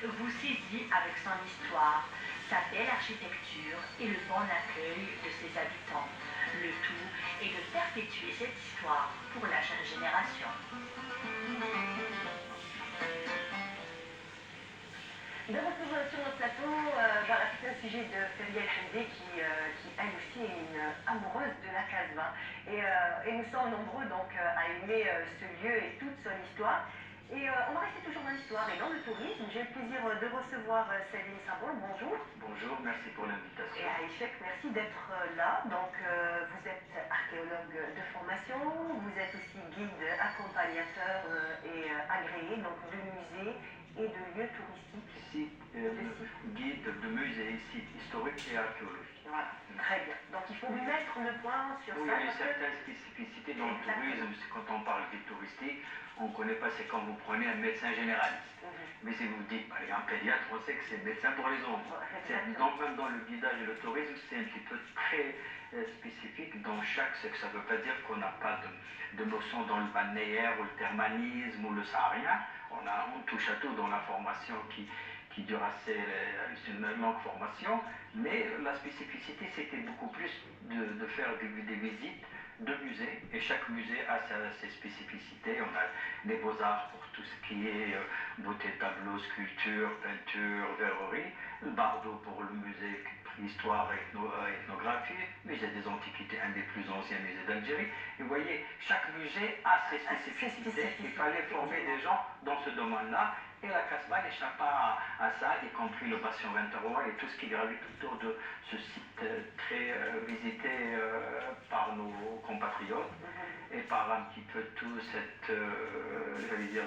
vous saisit avec son histoire, sa belle architecture et le bon accueil de ses habitants. Le tout est de perpétuer cette histoire pour la jeune génération. De retour sur notre plateau, c'est un sujet de Feria Chendé qui elle aussi est une amoureuse de la Casbah. Et nous sommes nombreux donc à aimer ce lieu et toute son histoire. Et on va rester toujours dans l'histoire et dans le tourisme. J'ai le plaisir de recevoir Céline Sabol. Bonjour. Bonjour, merci pour l'invitation. Et Aïchek, merci d'être là. Donc vous êtes archéologue de formation, vous êtes aussi guide accompagnateur et agréé donc de musées et de lieux touristiques. Guide de musées, sites historiques et archéologiques. Voilà, très bien. Donc il faut mettre le point sur oui, ça. il y a certaines spécificités dans le tourisme. Quand on parle guide touristique, on ne connaît pas, c'est quand vous prenez un médecin généraliste. Mais si vous dites, par exemple, un pédiatre, on sait que c'est médecin pour les enfants. Même dans le guidage et le tourisme, c'est un petit peu très spécifique dans chaque sexe. Ça ne veut pas dire qu'on n'a pas de notion dans le balnéaire ou le thermalisme ou le saharien. On touche à tout dans la formation qui dure assez, c'est une longue formation, mais la spécificité c'était beaucoup plus de faire des visites de musées, et chaque musée a ses spécificités. On a les beaux-arts pour tout ce qui est beauté, tableau, sculpture, peinture, verrerie, le Bardo pour le musée préhistoire et ethnographie, musée des antiquités, un des plus anciens musées d'Algérie. Et vous voyez, chaque musée a ses spécificités. Il fallait former des gens dans ce domaine-là. Et la Casbah n'échappe pas à ça, y compris le bastion Venteroy et tout ce qui gravite autour de ce site très visité par nos compatriotes et par un petit peu tout cette, j'allais dire,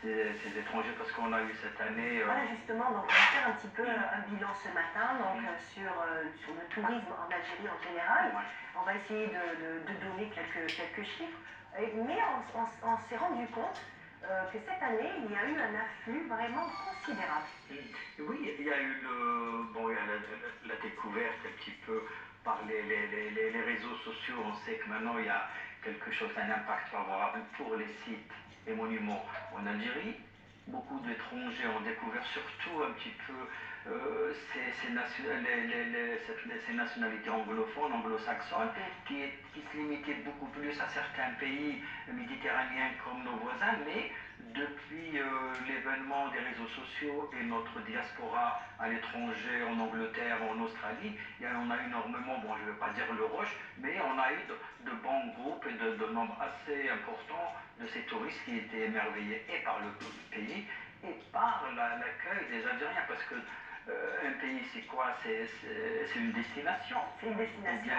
ces étrangers, parce qu'on a eu cette année... Voilà, justement, donc on va faire un petit peu un bilan ce matin donc, sur le tourisme en Algérie en général. On va essayer de donner quelques chiffres, mais on s'est rendu compte que cette année, il y a eu un afflux vraiment considérable. Oui, il y a eu la découverte un petit peu par les réseaux sociaux. On sait que maintenant, il y a quelque chose, un impact favorable pour les sites et monuments en Algérie. Beaucoup d'étrangers ont découvert surtout un petit peu ces nationalités anglophones, anglo-saxonnes, qui se limitaient beaucoup plus à certains pays méditerranéens comme nos voisins, mais depuis l'événement des réseaux sociaux et notre diaspora à l'étranger, en Angleterre, en Australie, on a énormément, bon je ne vais pas dire le rush, mais on a eu de bons groupes et de nombres assez importants de ces touristes qui étaient émerveillés et par le pays et par l'accueil des Algériens, parce que un pays c'est quoi? C'est une destination. C'est une destination.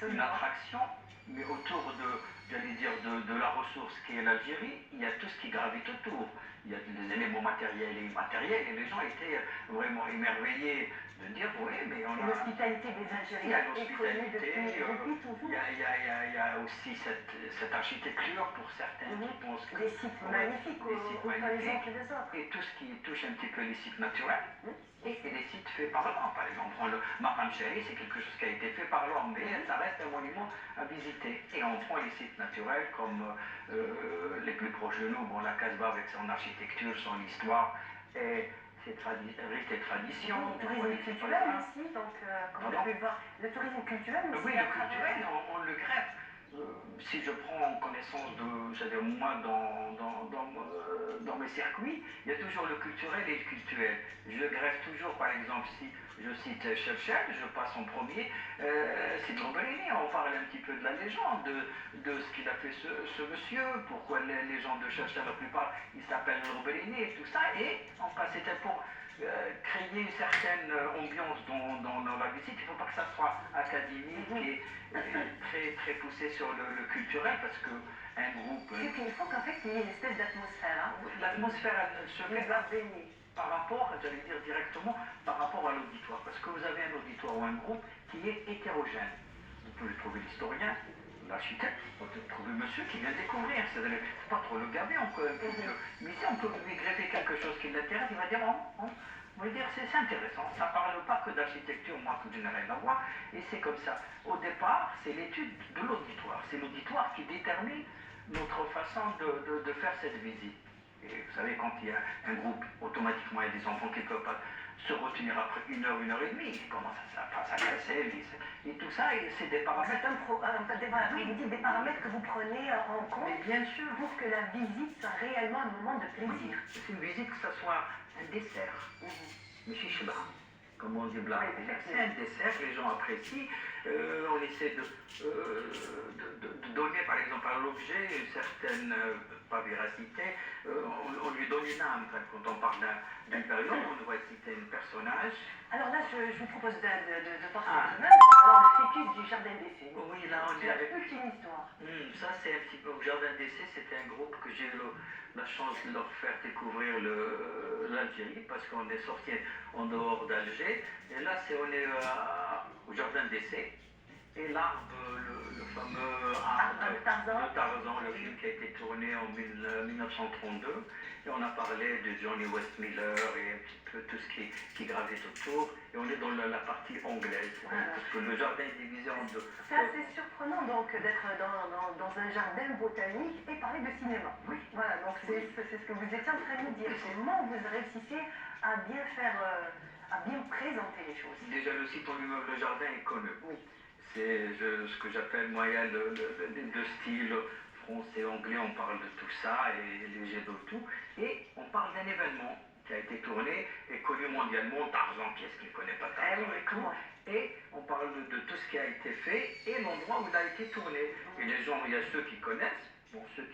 Une attraction, mais autour de la ressource qui est l'Algérie, il y a tout ce qui gravite autour. Il y a des éléments matériels et immatériels, et les gens étaient vraiment émerveillés de dire oui, mais on a... L'hospitalité des Algériens. Il y a l'hospitalité, il y a aussi cette architecture pour certains qui pensent que... Des sites magnifiques, autant les uns que les autres. Et tout ce qui touche un petit peu les sites naturels, et les sites faits par l'homme. Par exemple, le Maqam Chahri, c'est quelque chose qui a été fait par l'homme, mais ça reste un monument à visiter. Et on prend les sites naturels comme les plus proches de nous, bon, la Casbah avec son architecture, son histoire, et ses rites et traditions. Le tourisme culturel aussi, donc comme on a pu le voir, le tourisme culturel aussi. Oui, le culturel, on le greffe. Si je prends connaissance c'est-à-dire moi dans mes circuits, il y a toujours le culturel et le cultuel. Je greffe toujours, par exemple, si je cite Chefchel, je passe en premier, c'est de Lombardini, on parle un petit peu de la légende, de ce qu'il a fait ce monsieur, pourquoi les gens de Chefchel, la plupart, ils s'appellent Lombardini et tout ça, et on passe, c'était pour créer une certaine ambiance dans la visite. Il ne faut pas que ça soit académique et très, très poussé sur le culturel, parce qu'un groupe... C'est qu'il faut qu'en fait il y ait une espèce d'atmosphère. Hein. L'atmosphère se fait par rapport, j'allais dire directement, par rapport à l'auditoire, parce que vous avez un auditoire ou un groupe qui est hétérogène. Vous pouvez trouver l'historien, l'architecte, vous pouvez trouver le monsieur qui vient découvrir, c'est pas trop le gaver, mais si on peut lui greffer quelque chose qui l'intéresse, il va dire, c'est intéressant, ça ne parle pas que d'architecture, moi que je n'ai rien à voir, et c'est comme ça. Au départ, c'est l'étude de l'auditoire, c'est l'auditoire qui détermine notre façon de faire cette visite. Et vous savez, quand il y a un groupe, automatiquement il y a des enfants qui ne peuvent pas se retenir après 1 heure et demie, ils commencent à casser, et tout ça, et c'est des paramètres. Vous dites des paramètres que vous prenez en compte. Mais bien sûr. Pour que la visite soit réellement un moment de plaisir. Oui, c'est une visite que ce soit un dessert. Mais chichba, comme on dit blanc. C'est un dessert, les gens apprécient. On essaie de donner, par exemple, à l'objet une certaine, pas véracité, on lui donne une âme. Quand on parle d'une période, on doit citer un personnage. Alors là, je vous propose de penser à l'image. Alors, le fécus du Jardin d'essai. Oui, là, on est avec une histoire. Ça, c'est un petit peu. Au Jardin d'essai, c'était un groupe que j'ai eu la chance de leur faire découvrir l'Algérie, parce qu'on est sorti en dehors d'Alger. Et là, on est au Jardin d'essai. Et l'arbre, le fameux arbre de Tarzan, le film qui a été tourné en 1932. Et on a parlé de Johnny Westmiller et un petit peu tout ce qui gravite autour. Et on est dans la partie anglaise. Parce que le jardin est divisé en deux. C'est assez surprenant donc d'être dans un jardin botanique et parler de cinéma. Oui. Voilà, donc c'est ce que vous étiez en train de nous dire. Comment vous réussissez à bien faire, à bien présenter les choses? Déjà, le site en lui-même, le jardin est connu. Oui. C'est ce que j'appelle, moi, il y a les deux styles, français, anglais, on parle de tout ça, et les jets d'eau, tout. Et on parle d'un événement qui a été tourné et connu mondialement, Tarzan, qui est-ce qui ne connaît pas Tarzan et tout. Et on parle de tout ce qui a été fait et l'endroit où il a été tourné. Et les gens, il y a ceux qui connaissent, bon, ceux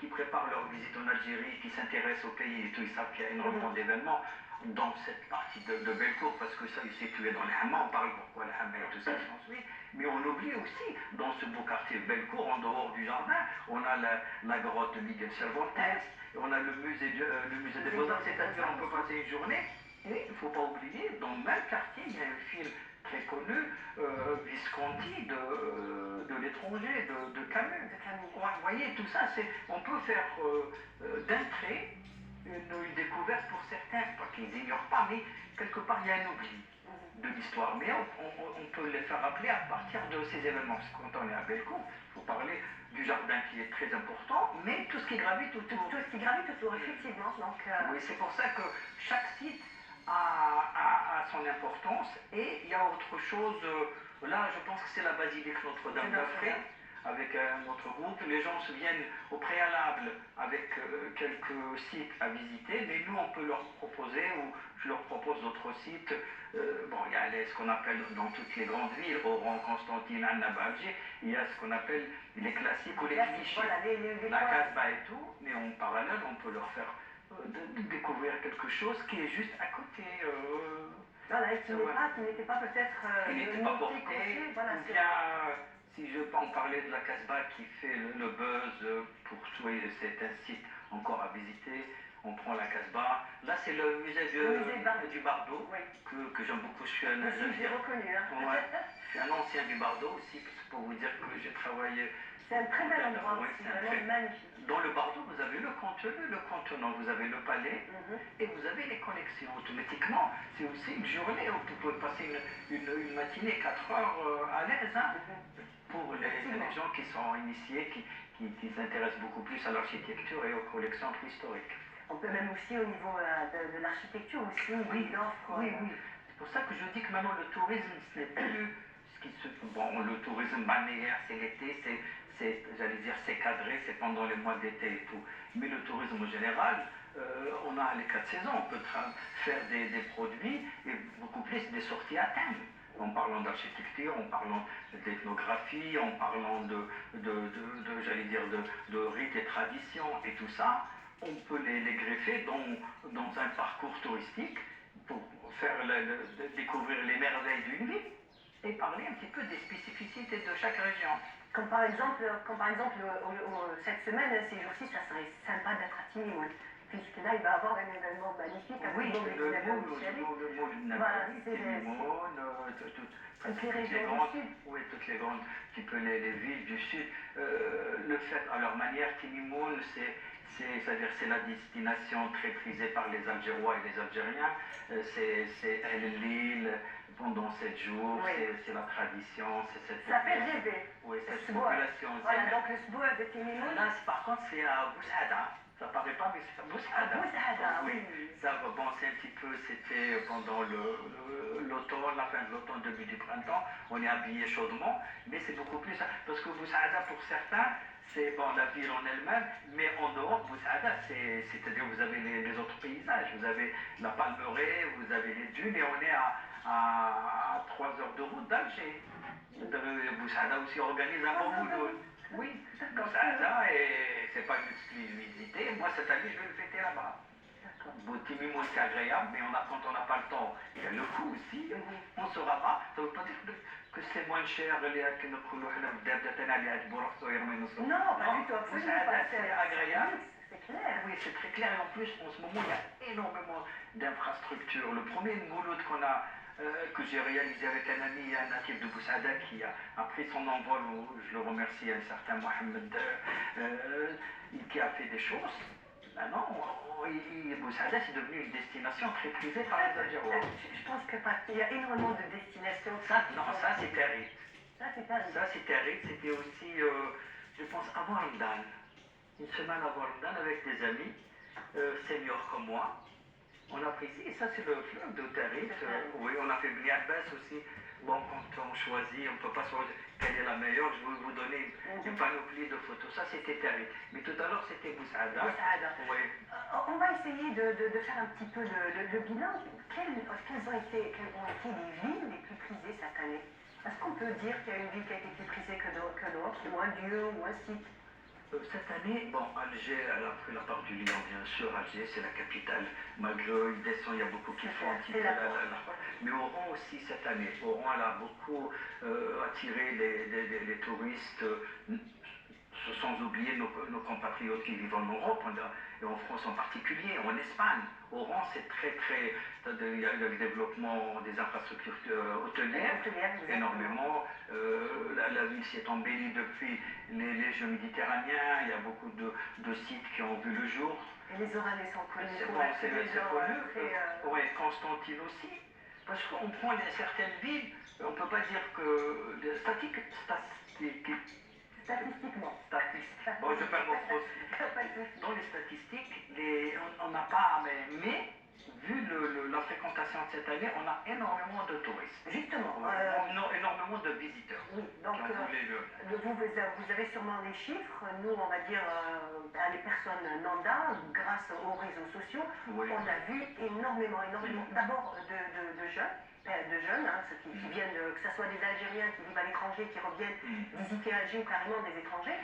qui préparent leur visite en Algérie, qui s'intéressent au pays et tout, ils savent qu'il y a énormément d'événements dans cette partie de Bellecour, parce que ça est situé dans les Hammams, on parle pourquoi les Hammams et tout ça s'ensuit. Mais on oublie aussi, dans ce beau quartier Bellecour, en dehors du jardin, on a la grotte de Miguel Cervantes, et on a le musée des Beaux-Arts, c'est-à-dire on peut passer une journée, et il ne faut pas oublier, dans le même quartier, il y a un film très connu, Visconti, de l'étranger, de Camus. Vous voyez, tout ça, on peut faire d'un trait une découverte pour certains, pas qu'ils n'ignorent pas, mais quelque part il y a un oubli de l'histoire. Mais on peut les faire rappeler à partir de ces événements. Parce que quand on est à Bellecour, il faut parler du jardin qui est très important, mais tout ce qui gravite autour. Tout ce qui gravite autour, effectivement. Donc, oui, c'est pour ça que chaque site a son importance. Et il y a autre chose, là je pense que c'est la basilique Notre-Dame d'Afrique. Avec notre groupe, les gens se viennent au préalable avec quelques sites à visiter, mais nous on peut leur proposer, ou je leur propose d'autres sites. Bon, il y a ce qu'on appelle dans toutes les grandes villes, Oran, Constantine, Annaba, Alger, il y a ce qu'on appelle les classiques ou les clichés, voilà, la Casbah et tout, mais en parallèle on peut leur faire découvrir quelque chose qui est juste à côté. Voilà, et qui n'était pas peut-être qui n'était pas porté, voilà, ou bien, si je peux en parler de la Casbah qui fait le buzz pour jouer, c'est un site encore à visiter. On prend la Casbah. Là, c'est le musée du Bardo, oui, que j'aime beaucoup. Je suis un reconnu. Hein. Ouais, je suis un ancien du Bardo aussi, pour vous dire que j'ai travaillé. C'est un très bel endroit, c'est vraiment magnifique. Dans le Bardo, vous avez le contenant, vous avez le palais, et vous avez les connexions. Automatiquement, c'est aussi une journée où vous pouvez passer une matinée, 4 heures à l'aise, hein, pour les gens qui sont initiés, qui s'intéressent beaucoup plus à l'architecture et aux collections historiques. On peut même aussi, au niveau de l'architecture, aussi, oui, c'est pour ça que je dis que maintenant le tourisme, ce n'est plus ce qui se... Bon, le tourisme balnéaire, c'est l'été, j'allais dire, c'est cadré, c'est pendant les mois d'été et tout. Mais le tourisme en général, on a les 4 saisons, on peut faire des produits et beaucoup plus des sorties à thème. En parlant d'architecture, en parlant d'ethnographie, en parlant j'allais dire, de rites et traditions et tout ça, on peut les greffer dans un parcours touristique pour faire découvrir les merveilles d'une ville et parler un petit peu des spécificités de chaque région. Comme par exemple cette semaine, ces jours-ci, ça serait sympa d'être à Timimoun, puisque là, il va y avoir un événement magnifique. Oui, le toutes les régions du sud. Oui, toutes les grandes, un petit peu les villes du sud. Le fait, à leur manière, Timimoun, c'est-à-dire c'est la destination très prisée par les Algérois et les Algériens. C'est l'île pendant 7 jours, oui, c'est la tradition, c'est cette population. Ça fait rêver. Oui, cette population. Voilà, donc le Sboua de Timimoun. Là, par contre, c'est à Boussada. Ça paraît pas, mais c'est Boussaada. Boussaada, oui. Ça, bon, c'est un petit peu, c'était pendant l'automne, la fin de l'automne, début du printemps. On est habillé chaudement, mais c'est beaucoup plus. Parce que Boussaada, pour certains, c'est bon, la ville en elle-même, mais en dehors, Boussaada, c'est-à-dire vous avez les autres paysages. Vous avez la Palmeraie, vous avez les dunes, et on est à 3 heures de route d'Alger. Boussaada aussi organise un bon boulot. Oui, Boussaada, et c'est pas une exclusivité. Moi, cette année, je vais le fêter là-bas. Timimou, c'est agréable, mais quand on n'a pas le temps, il y a le coût aussi. On se rabat. Ça ne veut pas dire que c'est moins cher. Non, pas du tout, absolument. C'est agréable. C'est clair. Oui, c'est très clair. Et en plus, en ce moment, il y a énormément d'infrastructures. Le premier mouloud que j'ai réalisé avec un ami, un natif de Boussaada, qui a pris son envol, je le remercie, un certain Mohamed, qui a fait des choses. Maintenant, Boussaada, c'est devenu une destination très prisée par les Algérois. Je pense qu'il y a énormément de destinations. Ça, c'est terrible. Ça, c'est terrible. C'était aussi, je pense, avant Ramadan. Une semaine avant Ramadan, avec des amis, seniors comme moi. On a pris ici, et ça c'est le fleuve de Tarit. Oui, on a fait Bni Abbas aussi. Bon, quand on choisit, on ne peut pas choisir quelle est la meilleure. Je vais vous donner une panoplie de photos. Ça c'était Tarit. Mais tout à l'heure c'était Boussaada. Oui. On va essayer de faire un petit peu le bilan. Quelles ont été les villes les plus prisées cette année? Est-ce qu'on peut dire qu'il y a une ville qui a été plus prisée que d'autres, ou un lieu, ou un site? Cette année, bon, Alger, elle a pris la part du lion, bien sûr. Alger, c'est la capitale. Malgré il descend, il y a beaucoup qui font un petit peu mais Oran aussi, cette année. Oran, elle a beaucoup attiré les touristes, sans oublier nos compatriotes qui vivent en Europe, et en France en particulier, en Espagne. Oran, c'est très, très. Il y a le développement des infrastructures hôtelières, énormément. La ville s'est embellie depuis les Jeux méditerranéens. Il y a beaucoup de sites qui ont vu le jour. Et les Oranais sont connus. C'est connu. Oui, Constantine aussi. Parce qu'on prend certaines villes, on ne peut pas dire que. Statistiquement. Bon, je perds mon français. Dans les statistiques, on n'a pas. Mais, vu la fréquentation de cette année, on a énormément de touristes. Justement. Énormément de visiteurs. Oui, donc vous avez sûrement les chiffres. Nous, on va dire, les personnes lambda, grâce aux réseaux sociaux, on a vu énormément, d'abord de jeunes, ceux qui viennent, que ce soit des Algériens qui vivent à l'étranger, qui reviennent visiter Alger ou carrément des étrangers.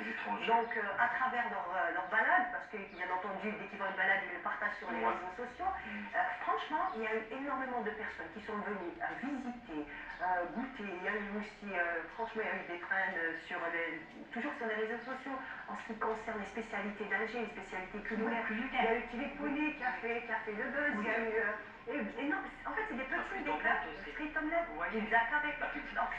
Donc, à travers leur balade, parce que bien entendu, dès qu'ils vont une balade, ils le partagent sur les réseaux sociaux, franchement, il y a eu énormément de personnes qui sont venues visiter, goûter. Il y a eu aussi, franchement, il y a eu des trends toujours sur les réseaux sociaux, en ce qui concerne les spécialités d'Alger, les spécialités culinaires. Il y a eu Tibet qui a fait le buzz, il y a eu... en fait, c'est des petits déclats, frites omelettes, pizza carré. Donc,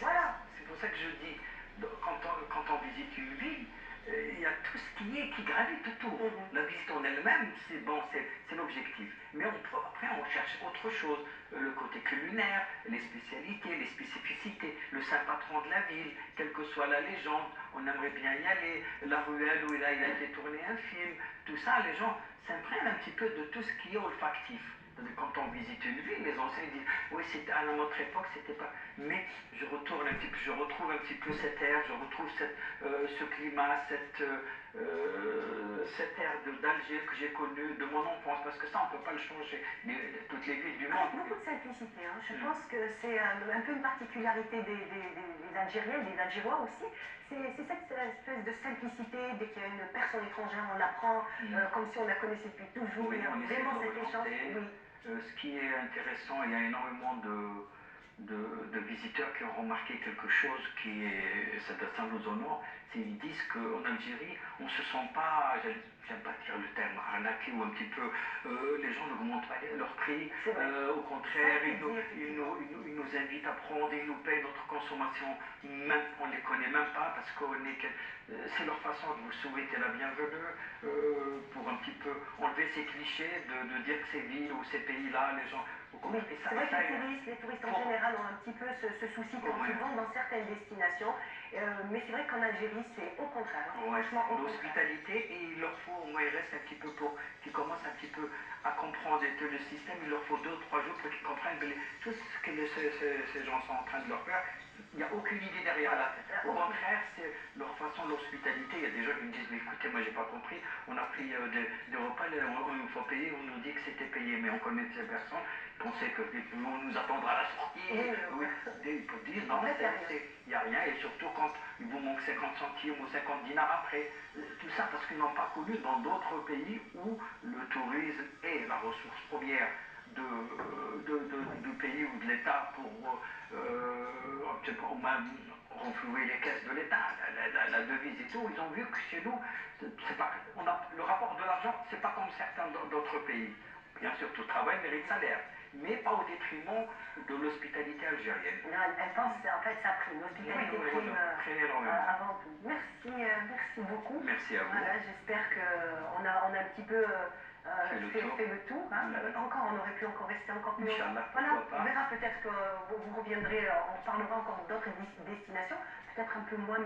voilà. C'est pour ça que je dis, quand on visite une ville, il y a tout ce qui gravite autour. La visite en elle-même, c'est l'objectif. Mais après, on cherche autre chose. Le côté culinaire, les spécialités, les spécificités, le saint patron de la ville, quelle que soit la légende, on aimerait bien y aller. La ruelle où il a été tourné un film, tout ça, les gens s'imprègnent un petit peu de tout ce qui est olfactif. Quand on visite une ville, les anciens disent oui, c'était à notre époque, c'était pas. Mais je retrouve un petit peu cet air, je retrouve ce climat, cet air d'Alger que j'ai connu de mon enfance, parce que ça, on ne peut pas le changer. Toutes les villes du monde. Avec beaucoup de simplicité. Je pense que c'est un peu une particularité des Algériens, des Algérois aussi. C'est cette espèce de simplicité. Dès qu'il y a une personne étrangère, on la prend comme si on la connaissait depuis toujours. Il y a vraiment cet échange. Ce qui est intéressant, il y a énormément de visiteurs qui ont remarqué quelque chose ça nous honore, c'est qu'ils disent qu'en Algérie, on ne se sent pas, j'aime pas dire le terme arnaqué ou un petit peu, les gens n'augmentent pas leur prix, au contraire, ils nous invitent à prendre, ils nous payent notre consommation, même, on ne les connaît même pas parce que c'est leur façon de vous souhaiter la bienvenue, pour un petit peu enlever ces clichés de dire que ces villes ou ces pays-là, les gens... Oui, c'est vrai que les touristes en général ont un petit peu ce souci quand ils vont dans certaines destinations, mais c'est vrai qu'en Algérie, c'est au contraire. L'hospitalité, et il leur faut au moins ils restent un petit peu pour qu'ils commencent un petit peu à comprendre et que le système, il leur faut 2 ou 3 jours pour qu'ils comprennent que tout ce que ces gens sont en train de leur faire, il n'y a aucune idée derrière la tête. Au contraire, c'est leur façon, l'hospitalité. Il y a des gens qui me disent, mais écoutez, moi j'ai pas compris, on a pris des repas, il faut payer, on nous dit que c'était payé, mais on connaît ces personnes, pensaient que on nous attendra à la sortie. Oui, ils peuvent dire, non, il n'y a rien, et surtout quand il vous manque 50 centimes ou 50 dinars après. Tout ça parce qu'ils n'ont pas connu dans d'autres pays où le tourisme est la ressource première du pays ou de l'État pour au moins renflouer les caisses de l'État, la devise et tout. Ils ont vu que chez nous, le rapport de l'argent, c'est pas comme certains d'autres pays. Bien sûr, tout travail mérite salaire, mais pas au détriment de l'hospitalité algérienne. Non, elle pense, en fait, ça prime. L'hospitalité prime avant tout. Merci beaucoup. Merci à vous. Voilà, j'espère qu'on a un petit peu fait le tour. Hein. Encore, on aurait pu encore rester encore plus longtemps. Voilà, on verra peut-être que vous reviendrez, on parlera encore d'autres destinations, peut-être un peu moins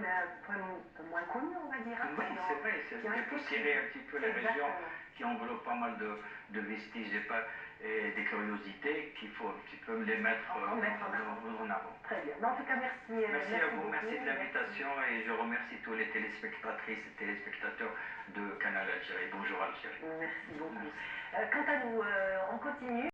connues, on va dire. Hein, oui, c'est vrai, c'est dépoussiérer un petit peu les régions qui englobent pas mal de vestiges et des curiosités qu'il faut un petit peu les mettre en avant. Très bien. Mais en tout cas, merci. Merci à vous, merci de l'invitation et je remercie tous les téléspectatrices et téléspectateurs de Canal Algérie. Bonjour Algérie. Merci beaucoup. Quant à nous, on continue.